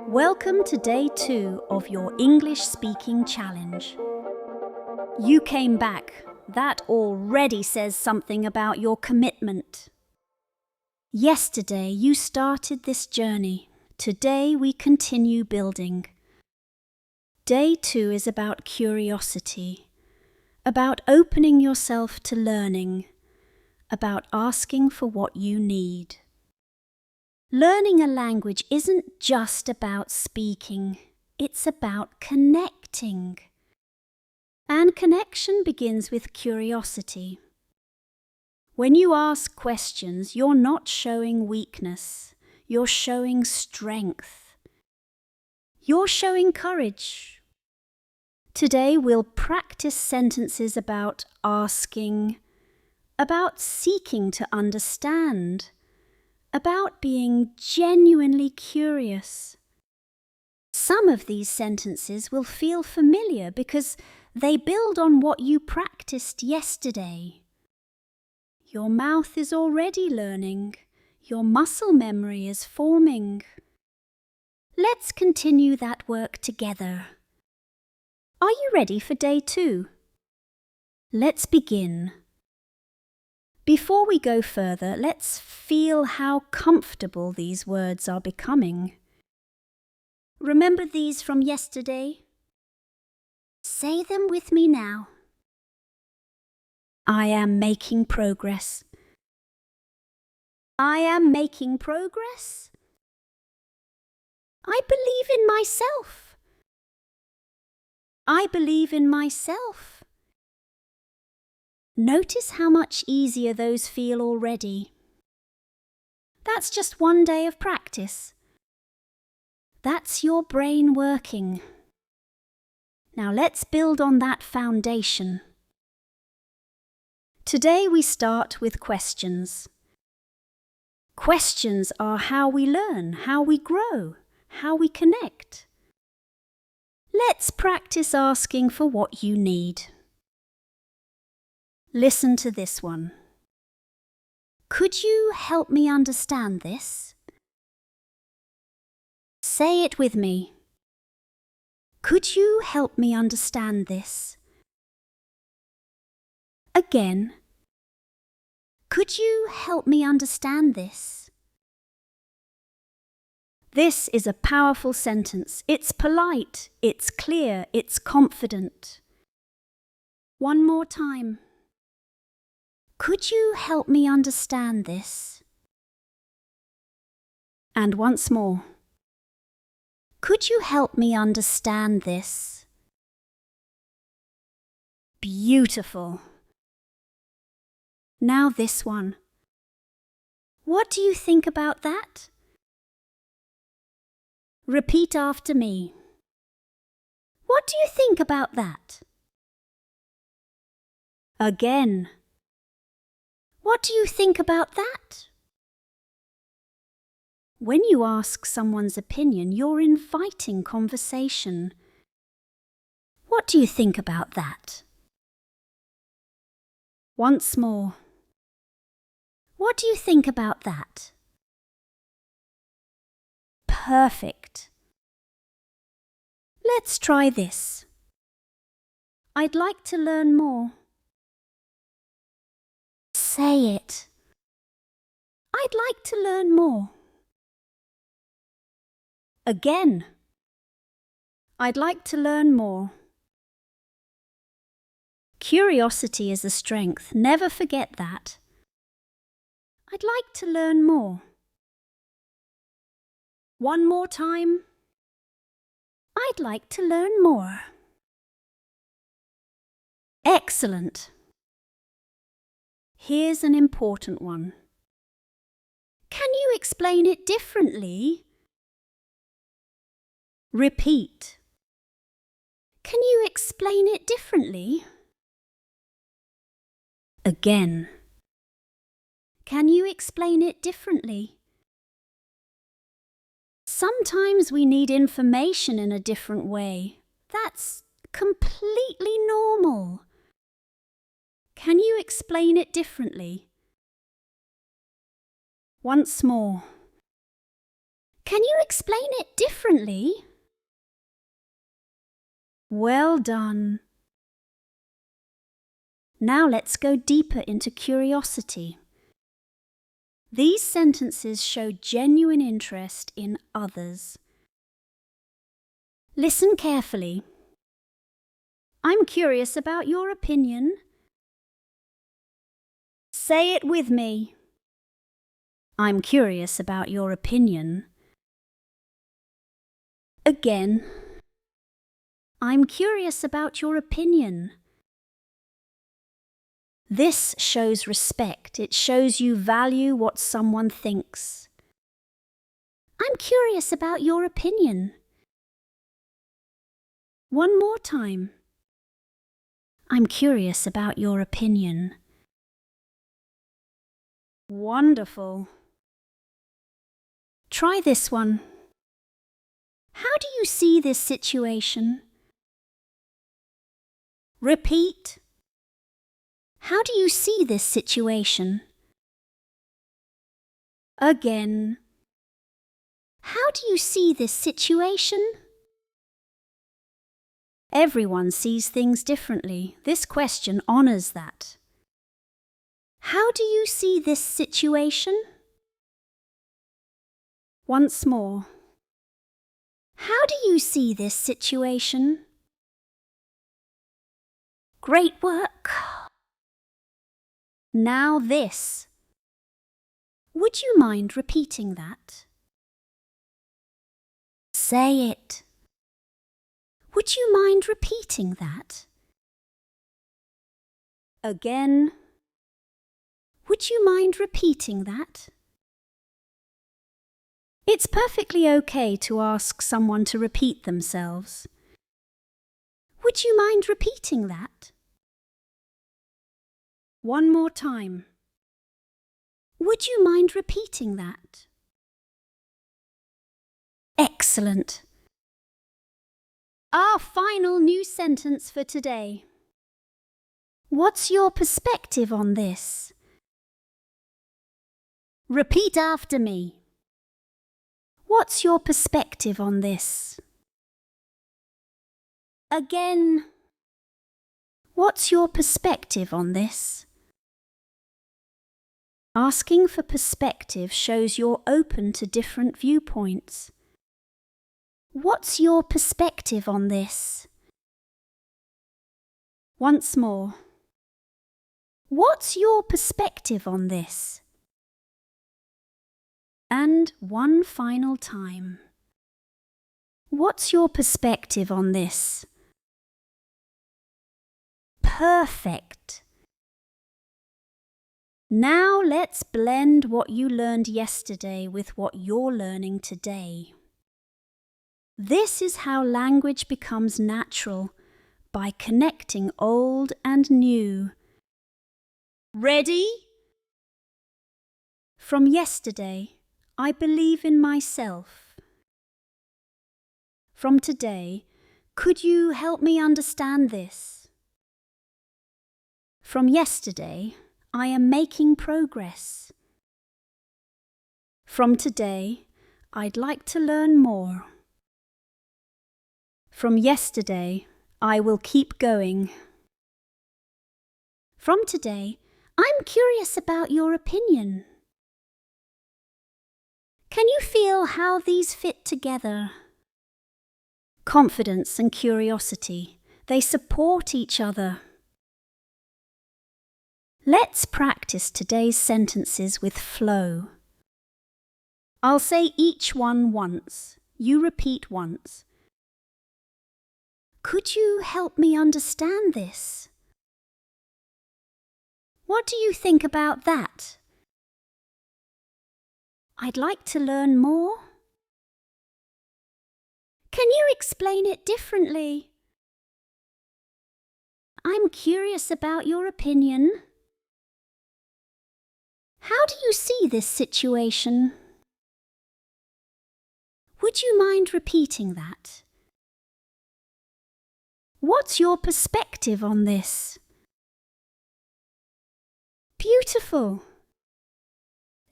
Welcome to day 2 of your English speaking challenge. You came back. That already says something about your commitment. Yesterday you started this journey. Today we continue building. Day 2 is about curiosity, about opening yourself to learning, about asking for what you need. Learning a language isn't just about speaking, it's about connecting. And connection begins with curiosity. When you ask questions, you're not showing weakness, you're showing strength. You're showing courage. Today we'll practice sentences about asking, about seeking to understand, about being genuinely curious. Some of these sentences will feel familiar because they build on what you practiced yesterday. Your mouth is already learning. Your muscle memory is forming. Let's continue that work together. Are you ready for day 2? Let's begin. Before we go further, let's feel how comfortable these words are becoming. Remember these from yesterday? Say them with me now. I am making progress. I am making progress. I believe in myself. I believe in myself. Notice how much easier those feel already. That's just one day of practice. That's your brain working. Now let's build on that foundation. Today we start with questions. Questions are how we learn, how we grow, how we connect. Let's practice asking for what you need. Listen to this one. Could you help me understand this? Say it with me. Could you help me understand this? Again. Could you help me understand this? This is a powerful sentence. It's polite, it's clear, it's confident. One more time. Could you help me understand this? And once more. Could you help me understand this? Beautiful. Now this one. What do you think about that? Repeat after me. What do you think about that? Again. What do you think about that? When you ask someone's opinion, you're inviting conversation. What do you think about that? Once more. What do you think about that? Perfect. Let's try this. I'd like to learn more. Say it. I'd like to learn more. Again. I'd like to learn more. Curiosity is a strength. Never forget that. I'd like to learn more. One more time. I'd like to learn more. Excellent. Here's an important one. Can you explain it differently? Repeat. Can you explain it differently? Again. Can you explain it differently? Sometimes we need information in a different way. That's completely normal. Can you explain it differently? Once more. Can you explain it differently? Well done. Now let's go deeper into curiosity. These sentences show genuine interest in others. Listen carefully. I'm curious about your opinion. Say it with me. I'm curious about your opinion. Again. I'm curious about your opinion. This shows respect. It shows you value what someone thinks. I'm curious about your opinion. One more time. I'm curious about your opinion. Wonderful. Try this one. How do you see this situation? Repeat. How do you see this situation? Again. How do you see this situation? Everyone sees things differently. This question honors that. How do you see this situation? Once more. How do you see this situation? Great work. Now this. Would you mind repeating that? Say it. Would you mind repeating that? Again. Would you mind repeating that? It's perfectly okay to ask someone to repeat themselves. Would you mind repeating that? One more time. Would you mind repeating that? Excellent. Our final new sentence for today. What's your perspective on this? Repeat after me. What's your perspective on this? Again. What's your perspective on this? Asking for perspective shows you're open to different viewpoints. What's your perspective on this? Once more. What's your perspective on this? And one final time. What's your perspective on this? Perfect. Now let's blend what you learned yesterday with what you're learning today. This is how language becomes natural, by connecting old and new. Ready? From yesterday, I believe in myself. From today, could you help me understand this? From yesterday, I am making progress. From today, I'd like to learn more. From yesterday, I will keep going. From today, I'm curious about your opinion. Can you feel how these fit together? Confidence and curiosity, they support each other. Let's practice today's sentences with flow. I'll say each one once. You repeat once. Could you help me understand this? What do you think about that? I'd like to learn more. Can you explain it differently? I'm curious about your opinion. How do you see this situation? Would you mind repeating that? What's your perspective on this? Beautiful.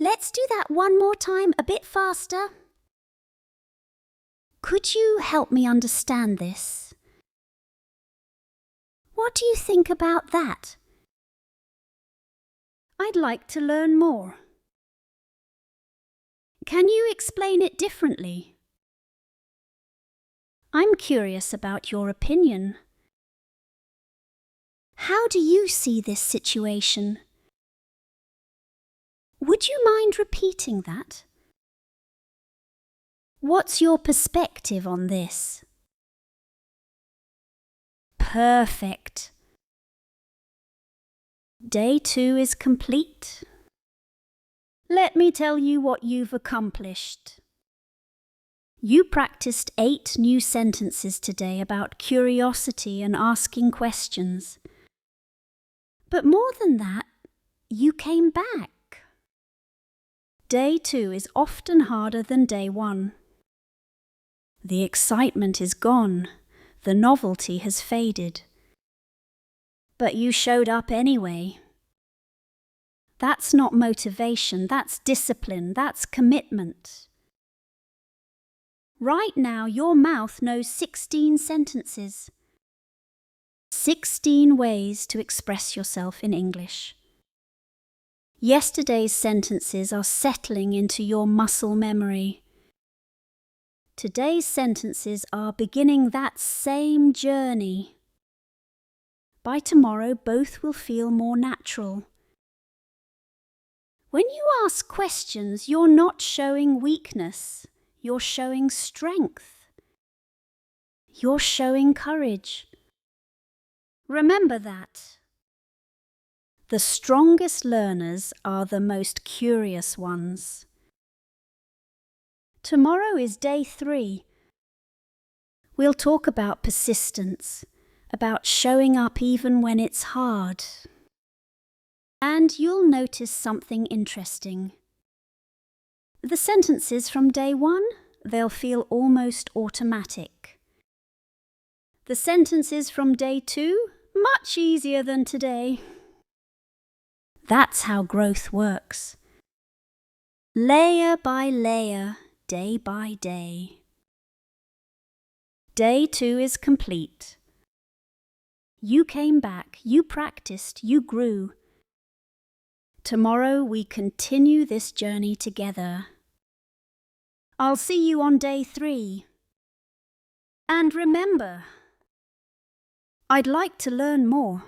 Let's do that one more time, a bit faster. Could you help me understand this? What do you think about that? I'd like to learn more. Can you explain it differently? I'm curious about your opinion. How do you see this situation? Would you mind repeating that? What's your perspective on this? Perfect. Day 2 is complete. Let me tell you what you've accomplished. You practiced 8 new sentences today about curiosity and asking questions. But more than that, you came back. Day 2 is often harder than day 1. The excitement is gone, the novelty has faded. But you showed up anyway. That's not motivation, that's discipline, that's commitment. Right now, your mouth knows 16 sentences. 16 ways to express yourself in English. Yesterday's sentences are settling into your muscle memory. Today's sentences are beginning that same journey. By tomorrow, both will feel more natural. When you ask questions, you're not showing weakness. You're showing strength. You're showing courage. Remember that. The strongest learners are the most curious ones. Tomorrow is day 3. We'll talk about persistence, about showing up even when it's hard. And you'll notice something interesting. The sentences from day 1, they'll feel almost automatic. The sentences from day 2, much easier than today. That's how growth works. Layer by layer, day by day. Day 2 is complete. You came back, you practiced, you grew. Tomorrow we continue this journey together. I'll see you on day 3. And remember, I'd like to learn more.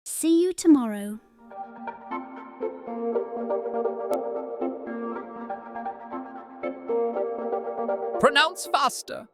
See you tomorrow. Pronounce faster.